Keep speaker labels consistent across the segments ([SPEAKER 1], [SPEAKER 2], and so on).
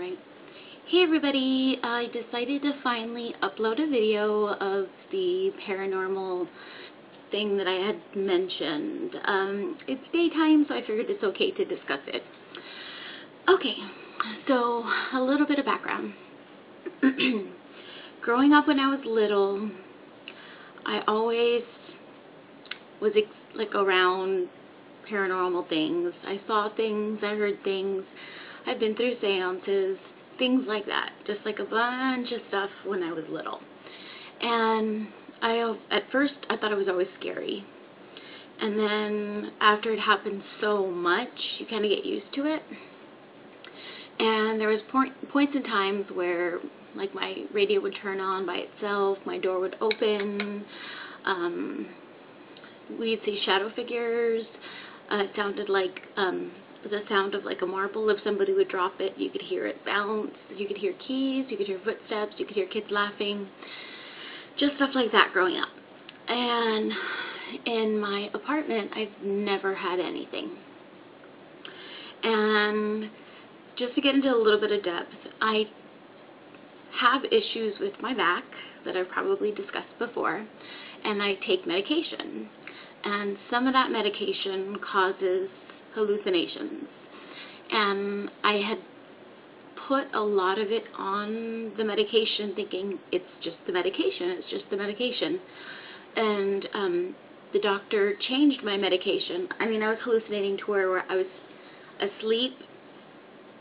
[SPEAKER 1] Alright. Hey everybody, I decided to finally upload a video of the paranormal thing that I had mentioned. It's daytime, so I figured it's okay to discuss it. Okay, so a little bit of background. Growing up when I was little, I always was like around paranormal things. I saw things, I heard things, I've been through seances, things like that. Just like a bunch of stuff when I was little. And at first I thought it was always scary. And then after it happened so much, you kind of get used to it. And there was points in times where like my radio would turn on by itself, my door would open, we'd see shadow figures. It sounded like the sound of like a marble. If somebody would drop it, you could hear it bounce. You could hear keys, you could hear footsteps, you could hear kids laughing. Just stuff like that growing up. And in my apartment, I've never had anything. And just to get into a little bit of depth, I have issues with my back that I've probably discussed before, and I take medication. And some of that medication causes hallucinations. And I had put a lot of it on the medication thinking it's just the medication, it's just the medication. And the doctor changed my medication. I mean, I was hallucinating to where I was asleep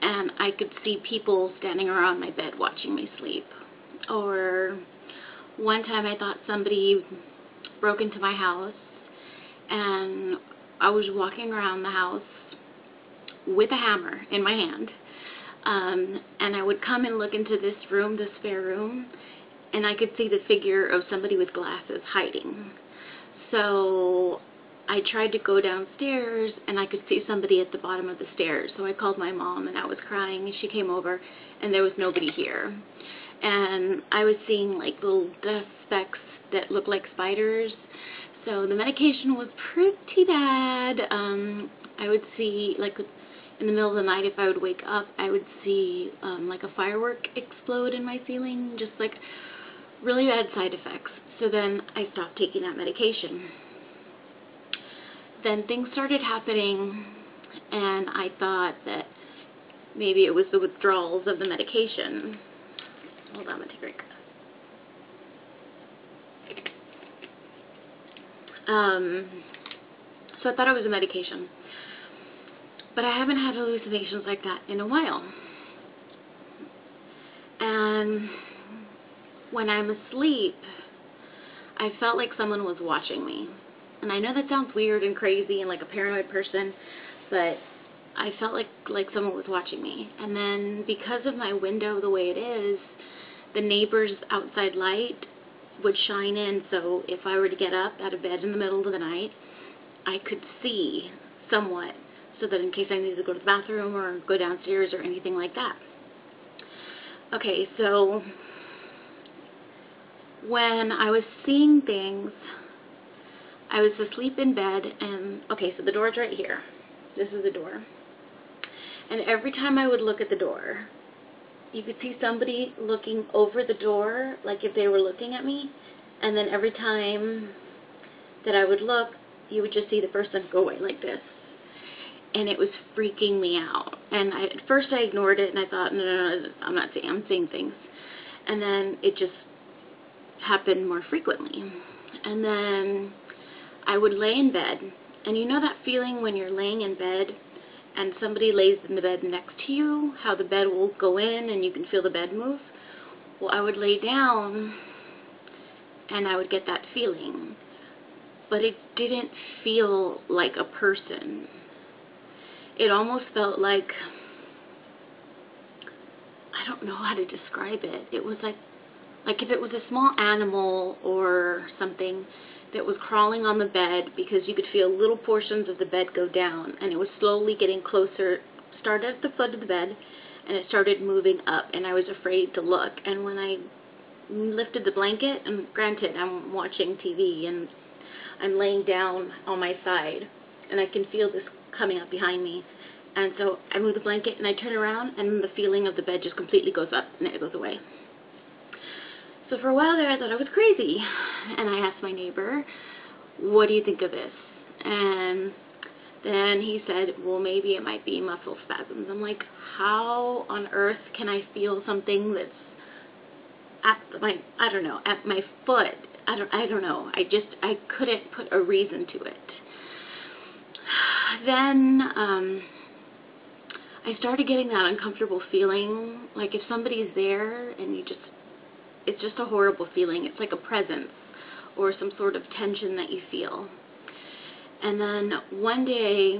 [SPEAKER 1] and I could see people standing around my bed watching me sleep. Or one time I thought somebody broke into my house, and I was walking around the house with a hammer in my hand, and I would come and look into this room, this spare room, and I could see the figure of somebody with glasses hiding. So I tried to go downstairs, and I could see somebody at the bottom of the stairs. So I called my mom, and I was crying, and she came over, and there was nobody here. And I was seeing like little dust specks that looked like spiders. So the medication was pretty bad. I would see, like, in the middle of the night, if I would wake up, I would see like a firework explode in my ceiling, just like really bad side effects. So then I stopped taking that medication. Then things started happening, and I thought that maybe it was the withdrawals of the medication. Hold on, I'm going to take a drink. So I thought it was a medication. But I haven't had hallucinations like that in a while. And when I'm asleep, I felt like someone was watching me. And I know that sounds weird and crazy and like a paranoid person, but I felt like someone was watching me. And then because of my window the way it is, the neighbor's outside light would shine in, so if I were to get up out of bed in the middle of the night, I could see somewhat, so that in case I needed to go to the bathroom or go downstairs or anything like that. Okay, so when I was seeing things, I was asleep in bed, and okay, so the door's right here. This is the door. And every time I would look at the door, you could see somebody looking over the door, like if they were looking at me, and then every time that I would look, you would just see the person go away like this. And it was freaking me out. And at first I ignored it, and I thought, no, I'm seeing things. And then it just happened more frequently. And then I would lay in bed, and you know that feeling when you're laying in bed and somebody lays in the bed next to you, how the bed will go in and you can feel the bed move? Well, I would lay down and I would get that feeling, but it didn't feel like a person. It almost felt like, I don't know how to describe it. It was like if it was a small animal or something that was crawling on the bed, because you could feel little portions of the bed go down, and it was slowly getting closer. Started at the foot of the bed, and it started moving up, and I was afraid to look. And when I lifted the blanket, and granted, I'm watching TV, and I'm laying down on my side, and I can feel this coming up behind me, And so I move the blanket and I turn around, and the feeling of the bed just completely goes up and it goes away. So for a while there I thought I was crazy, and I asked my neighbor, what do you think of this? And then he said, well, maybe it might be muscle spasms. I'm like, how on earth can I feel something that's at my, I don't know, at my foot? I don't know. I couldn't put a reason to it. Then I started getting that uncomfortable feeling, like if somebody's there and it's just a horrible feeling. It's like a presence or some sort of tension that you feel. And then one day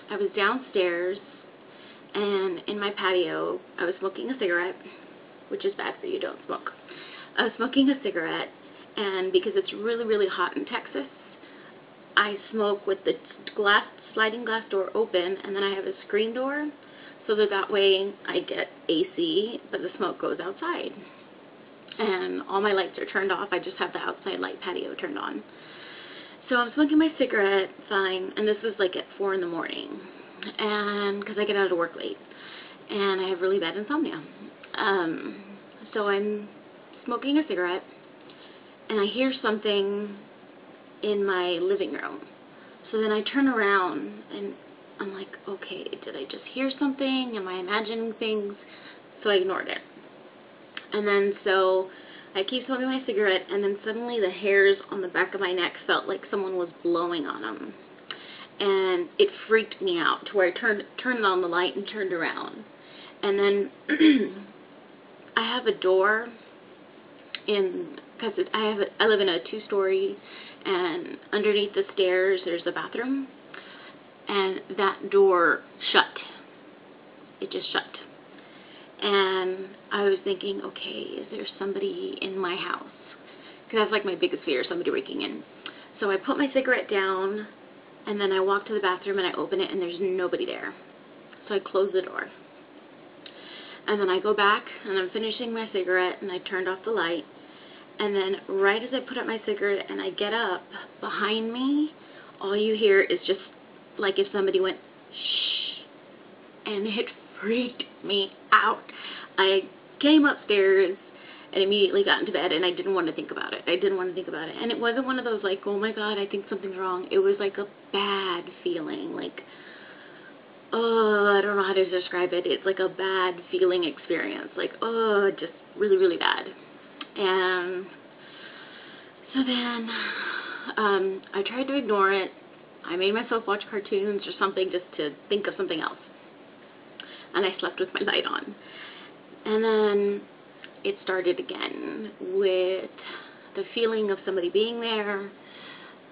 [SPEAKER 1] I was downstairs, and in my patio I was smoking a cigarette, which is bad for you, don't smoke. I was smoking a cigarette, and because it's really, really hot in Texas, I smoke with the sliding glass door open, and then I have a screen door so that way I get AC, but the smoke goes outside. And all my lights are turned off. I just have the outside light patio turned on. So I'm smoking my cigarette, fine, and this was like at 4 in the morning, and because I get out of work late, and I have really bad insomnia. So I'm smoking a cigarette, and I hear something in my living room. So then I turn around, and I'm like, okay, did I just hear something? Am I imagining things? So I ignored it. And then so I keep smoking my cigarette, and then suddenly the hairs on the back of my neck felt like someone was blowing on them. And it freaked me out to where I turned on the light and turned around. And then I have a door because I live in a 2-story, and underneath the stairs there's a bathroom, and that door shut. It just shut. And I was thinking, okay, is there somebody in my house? Because that's like my biggest fear, somebody breaking in. So I put my cigarette down, and then I walk to the bathroom and I open it, and there's nobody there. So I close the door. And then I go back, and I'm finishing my cigarette, and I turned off the light. And then right as I put up my cigarette and I get up, behind me, all you hear is just like if somebody went, shh. And it freaked me out. I came upstairs and immediately got into bed, and I didn't want to think about it. And it wasn't one of those like, oh my God, I think something's wrong. It was like a bad feeling. Like, oh, I don't know how to describe it. It's like a bad feeling experience. Like, oh, just really, really bad. And so then I tried to ignore it. I made myself watch cartoons or something just to think of something else. And I slept with my light on. And then it started again with the feeling of somebody being there,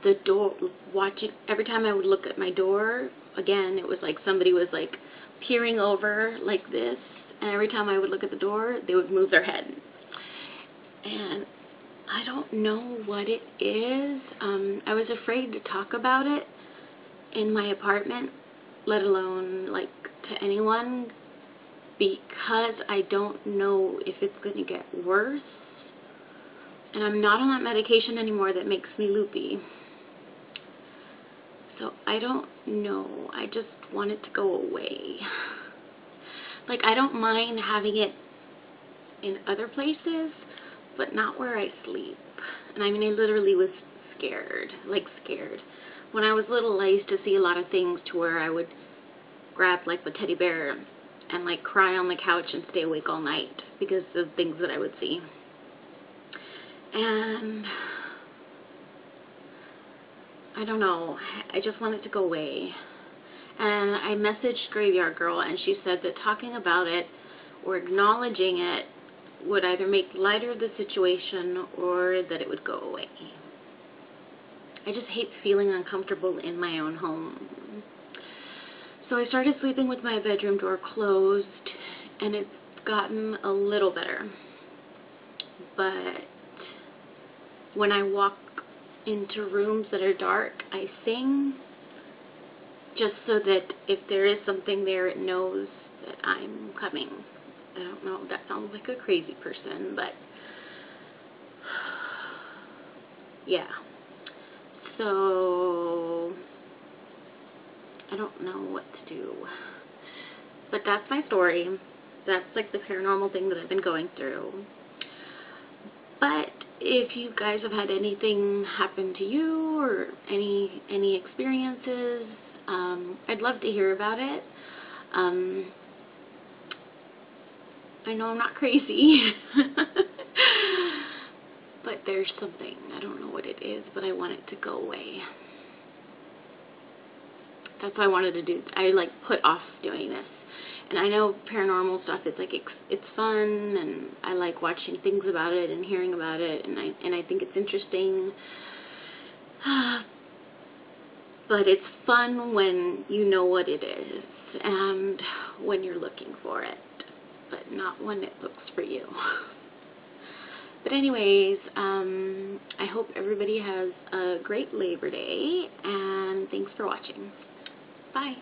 [SPEAKER 1] the door, watching. Every time I would look at my door, again, it was like somebody was like peering over like this. And every time I would look at the door, they would move their head. And I don't know what it is. I was afraid to talk about it in my apartment, let alone like to anyone, because I don't know if it's going to get worse. And I'm not on that medication anymore that makes me loopy. So I don't know. I just want it to go away. Like, I don't mind having it in other places, but not where I sleep. And I mean, I literally was scared, like scared. When I was little, I used to see a lot of things to where I would grab like the teddy bear and like cry on the couch and stay awake all night because of things that I would see. And I don't know, I just want it to go away. And I messaged Graveyard Girl, and she said that talking about it or acknowledging it would either make lighter of the situation or that it would go away. I just hate feeling uncomfortable in my own home. So I started sleeping with my bedroom door closed, and it's gotten a little better. But when I walk into rooms that are dark, I sing just so that if there is something there, it knows that I'm coming. I don't know, that sounds like a crazy person, but yeah. So I don't know what to do. But that's my story. That's like the paranormal thing that I've been going through. But if you guys have had anything happen to you or any experiences, I'd love to hear about it. I know I'm not crazy, but there's something. I don't know what it is, but I want it to go away. That's what I wanted to do. I like put off doing this. And I know paranormal stuff, it's like it's fun, and I like watching things about it and hearing about it, and I think it's interesting. But it's fun when you know what it is and when you're looking for it, but not when it looks for you. But anyways, I hope everybody has a great Labor Day, and thanks for watching. Bye.